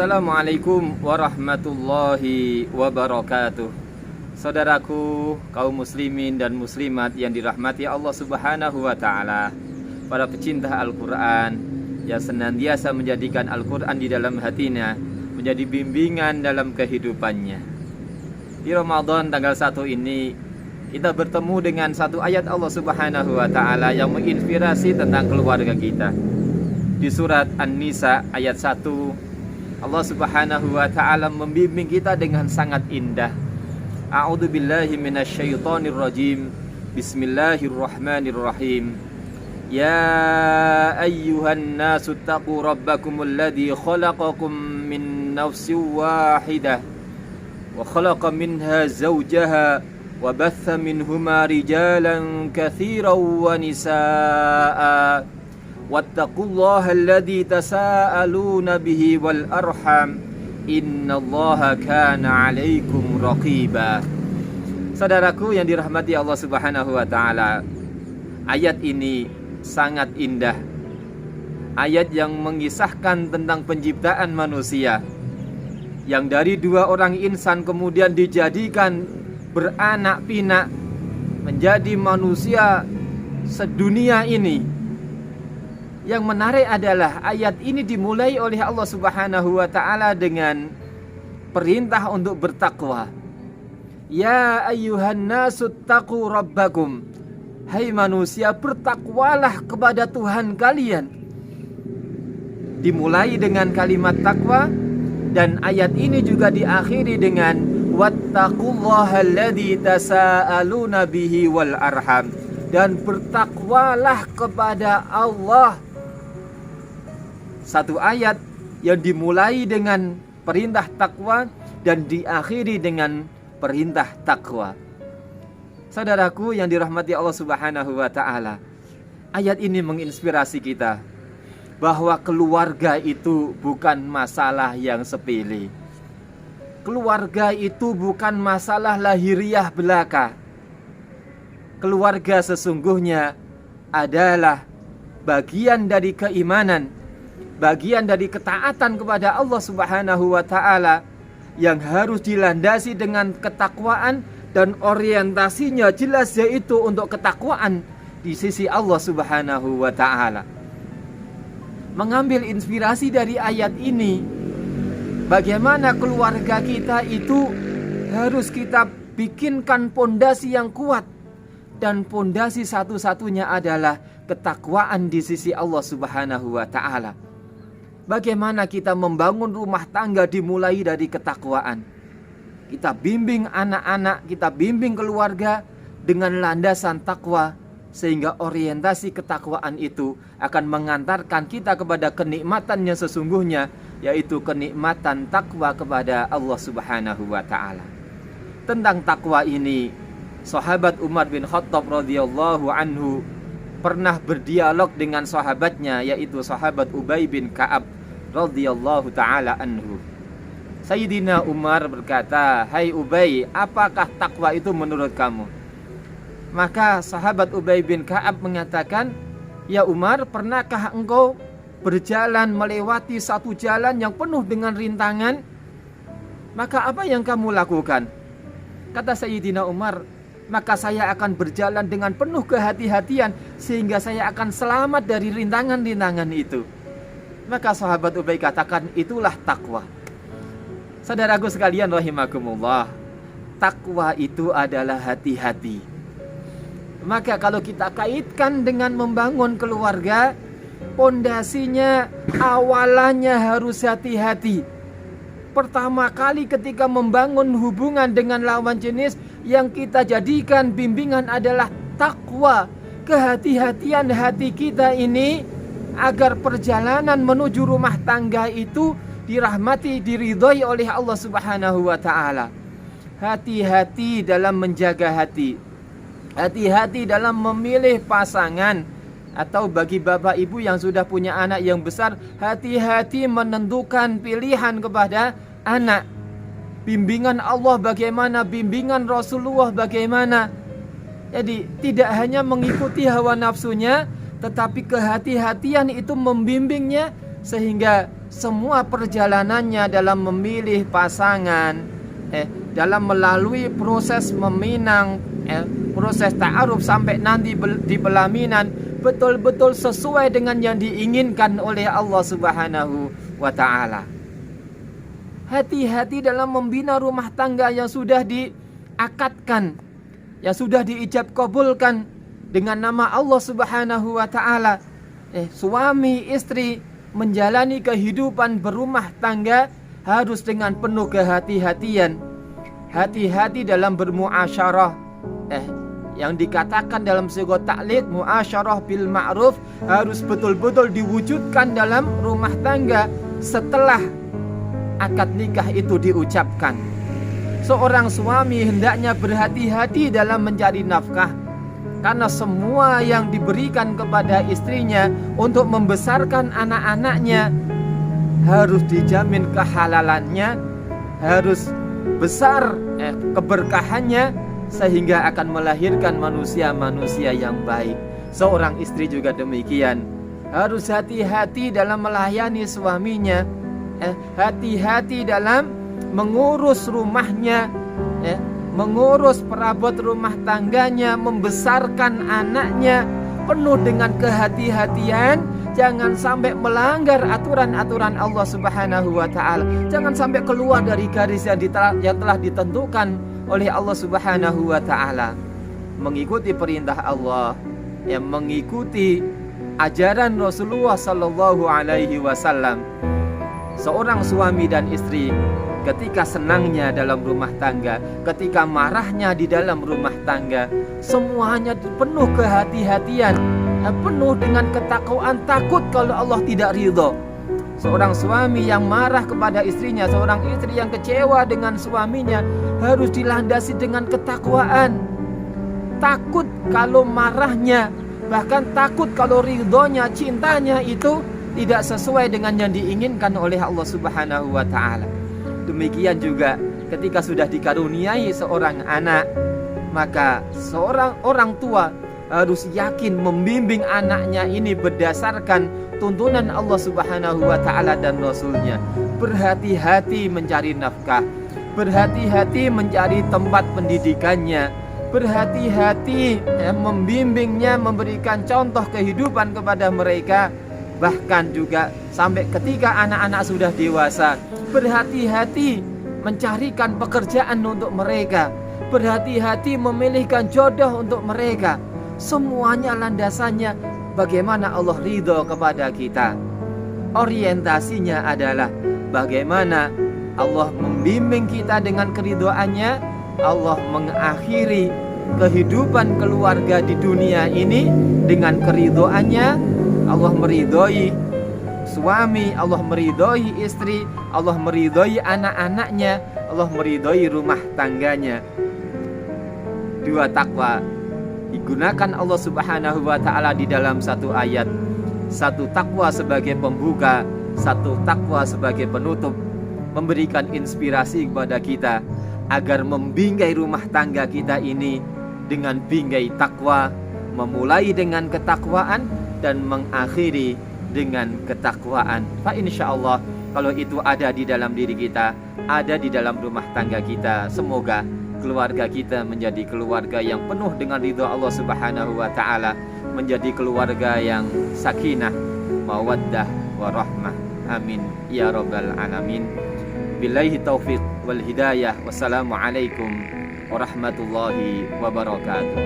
Assalamualaikum warahmatullahi wabarakatuh. Saudaraku, kaum muslimin dan muslimat yang dirahmati Allah Subhanahu wa taala, para pecinta Al-Qur'an yang senantiasa menjadikan Al-Qur'an di dalam hatinya menjadi bimbingan dalam kehidupannya. Di Ramadan tanggal 1 ini kita bertemu dengan satu ayat Allah Subhanahu wa taala yang menginspirasi tentang keluarga kita. Di surat An-Nisa ayat 1, Allah Subhanahu wa taala membimbing kita dengan sangat indah. A'udzu billahi minasyaitonir rajim. Bismillahirrahmanirrahim. Ya ayyuhan nasu taqu rabbakumul ladzi khalaqakum min nafsin wahidah wa khalaqa minha zawjaha wa batha minhuma rijalan katsiran wa nisaa'a wattaqullaha alladzi tasaaluna bihi wal arham innallaha kana 'alaikum raqiba. Saudaraku yang dirahmati Allah Subhanahu wa taala, ayat ini sangat indah. Ayat yang mengisahkan tentang penciptaan manusia yang dari dua orang insan kemudian dijadikan beranak pinak menjadi manusia sedunia ini. Yang menarik adalah ayat ini dimulai oleh Allah Subhanahu wa taala dengan perintah untuk bertakwa. Ya ayyuhan nasu taqu rabbakum. Hai manusia, bertakwalah kepada Tuhan kalian. Dimulai dengan kalimat takwa, dan ayat ini juga diakhiri dengan wattaqullaha alladzi tasaaluna bihi wal arham. Dan bertakwalah kepada Allah. Satu ayat yang dimulai dengan perintah takwa dan diakhiri dengan perintah takwa. Saudaraku yang dirahmati Allah Subhanahu wa taala, ayat ini menginspirasi kita bahwa keluarga itu bukan masalah yang sepele. Keluarga itu bukan masalah lahiriah belaka. Keluarga sesungguhnya adalah bagian dari keimanan, bagian dari ketaatan kepada Allah Subhanahu wa taala yang harus dilandasi dengan ketakwaan, dan orientasinya jelas yaitu untuk ketakwaan di sisi Allah Subhanahu wa taala. Mengambil inspirasi dari ayat ini, bagaimana keluarga kita itu harus kita bikinkan pondasi yang kuat, dan pondasi satu-satunya adalah ketakwaan di sisi Allah Subhanahu wa taala. Bagaimana kita membangun rumah tangga dimulai dari ketakwaan. Kita bimbing anak-anak, kita bimbing keluarga dengan landasan takwa, sehingga orientasi ketakwaan itu akan mengantarkan kita kepada kenikmatan yang sesungguhnya, yaitu kenikmatan takwa kepada Allah Subhanahu wa taala. Tentang takwa ini, sahabat Umar bin Khattab radhiyallahu anhu pernah berdialog dengan sahabatnya, yaitu sahabat Ubay bin Ka'ab radhiyallahu taala anhu. Sayyidina Umar berkata, "Hai Ubay, apakah takwa itu menurut kamu?" Maka sahabat Ubay bin Ka'ab mengatakan, "Ya Umar, pernahkah engkau berjalan melewati satu jalan yang penuh dengan rintangan? Maka apa yang kamu lakukan?" Kata Sayyidina Umar, "Maka saya akan berjalan dengan penuh kehati-hatian sehingga saya akan selamat dari rintangan-rintangan itu." Maka sahabat Ubay katakan, "Itulah takwa." Saudaraku sekalian rahimakumullah, takwa itu adalah hati-hati. Maka kalau kita kaitkan dengan membangun keluarga, pondasinya awalannya harus hati-hati. Pertama kali ketika membangun hubungan dengan lawan jenis, yang kita jadikan bimbingan adalah takwa, kehati-hatian hati kita ini, agar perjalanan menuju rumah tangga itu dirahmati, diridhoi oleh Allah Subhanahu wa taala. Hati-hati dalam menjaga hati. Hati-hati dalam memilih pasangan. Atau bagi bapak ibu yang sudah punya anak yang besar, hati-hati menentukan pilihan kepada anak. Bimbingan Allah bagaimana, bimbingan Rasulullah bagaimana. Jadi tidak hanya mengikuti hawa nafsunya, tetapi kehati-hatian itu membimbingnya, sehingga semua perjalanannya dalam memilih pasangan, dalam melalui proses meminang, proses ta'aruf sampai nanti di pelaminan, betul-betul sesuai dengan yang diinginkan oleh Allah Subhanahu wa ta'ala. Hati-hati dalam membina rumah tangga yang sudah diakadkan, yang sudah diijab kabulkan dengan nama Allah Subhanahu wa ta'ala. Suami istri menjalani kehidupan berumah tangga harus dengan penuh kehati-hatian. Hati-hati dalam bermuasyarah. Yang dikatakan dalam sego taklid, muasyarah bil ma'ruf, harus betul-betul diwujudkan dalam rumah tangga setelah akad nikah itu diucapkan. Seorang suami hendaknya berhati-hati dalam mencari nafkah, karena semua yang diberikan kepada istrinya untuk membesarkan anak-anaknya harus dijamin kehalalannya, harus besar keberkahannya, sehingga akan melahirkan manusia-manusia yang baik. Seorang istri juga demikian, harus hati-hati dalam melayani suaminya, hati-hati dalam mengurus rumahnya, mengurus perabot rumah tangganya, membesarkan anaknya penuh dengan kehati-hatian. Jangan sampai melanggar aturan-aturan Allah Subhanahu wa ta'ala. Jangan sampai keluar dari garis yang telah ditentukan oleh Allah Subhanahu wa ta'ala. Mengikuti perintah Allah, yang mengikuti ajaran Rasulullah sallallahu alaihi wasallam. Seorang suami dan istri ketika senangnya dalam rumah tangga, ketika marahnya di dalam rumah tangga, semuanya penuh kehati-hatian, penuh dengan ketakwaan, takut kalau Allah tidak ridho. Seorang suami yang marah kepada istrinya, seorang istri yang kecewa dengan suaminya, harus dilandasi dengan ketakwaan. Takut kalau marahnya, bahkan takut kalau ridhonya, cintanya itu tidak sesuai dengan yang diinginkan oleh Allah Subhanahu wa ta'ala. Demikian juga ketika sudah dikaruniai seorang anak, maka seorang orang tua harus yakin membimbing anaknya ini berdasarkan tuntunan Allah Subhanahu wa ta'ala dan Rasulnya. Berhati-hati mencari nafkah, berhati-hati mencari tempat pendidikannya, berhati-hati membimbingnya, memberikan contoh kehidupan kepada mereka. Bahkan juga sampai ketika anak-anak sudah dewasa, berhati-hati mencarikan pekerjaan untuk mereka, berhati-hati memilihkan jodoh untuk mereka. Semuanya landasannya bagaimana Allah ridho kepada kita. Orientasinya adalah bagaimana Allah membimbing kita dengan keridhoannya. Allah mengakhiri kehidupan keluarga di dunia ini dengan keridhoannya. Allah meridhoi suami, Allah meridhoi istri, Allah meridhoi anak-anaknya, Allah meridhoi rumah tangganya. Dua takwa digunakan Allah Subhanahu wa ta'ala di dalam satu ayat. Satu takwa sebagai pembuka, satu takwa sebagai penutup, memberikan inspirasi kepada kita agar membingkai rumah tangga kita ini dengan bingkai takwa, memulai dengan ketakwaan dan mengakhiri dengan ketakwaan. Fa insyaallah kalau itu ada di dalam diri kita, ada di dalam rumah tangga kita, semoga keluarga kita menjadi keluarga yang penuh dengan ridha Allah Subhanahu wa ta'ala, menjadi keluarga yang sakinah, mawaddah, warahmah. Amin ya rabbal alamin. Billahi taufiq wal hidayah. Wassalamualaikum warahmatullahi wabarakatuh.